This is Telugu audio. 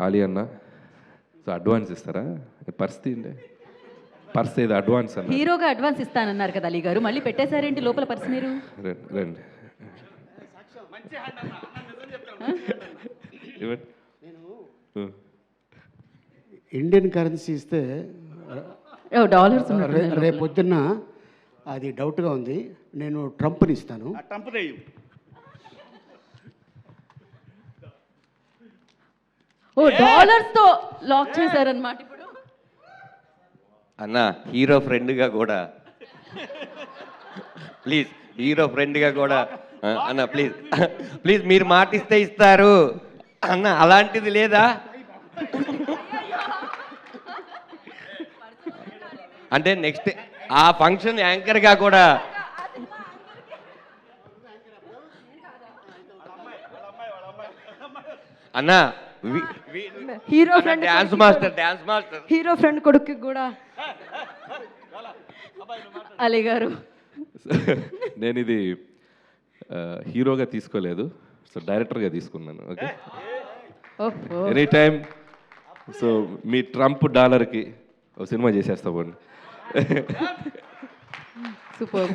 ఆలి అన్న, సో అడ్వాన్స్ ఇస్తారా? పరిస్థితి ఏంటి? పర్స్ ఏదో అడ్వాన్స్ అన్న. హీరోగా అడ్వాన్స్ ఇస్తానన్నారు కదా అలీ గారు, మళ్ళీ పెట్టేశారేంటి లోపల పర్స్ మీరు? రండి ఇండియన్ కరెన్సీ ఇస్తే డాలర్స్ రేపు పొద్దున్న అది డౌట్గా ఉంది. నేను ట్రంప్ని ఇస్తాను. ఓ డాలర్స్ తో లాక్ చేశారన్నమాట ఇప్పుడు. అన్న హీరో ఫ్రెండ్గా కూడా ప్లీజ్, హీరో ఫ్రెండ్గా కూడా అన్న ప్లీజ్ ప్లీజ్, మీరు మాటిస్తే ఇస్తారు అన్న, అలాంటిది లేదా? అంటే నెక్స్ట్ ఆ ఫంక్షన్ యాంకర్గా కూడా అన్న hero friend dance master hero friend కొడుకు కూడా. అలీ గారు, నేను ఇది హీరోగా తీసుకోలేదు, సో డైరెక్టర్గా తీసుకున్నాను. Okay, any time. సో మీ ట్రంప్ డాలర్కి ఒక సినిమా చేసేస్తా పోండి. సూపర్.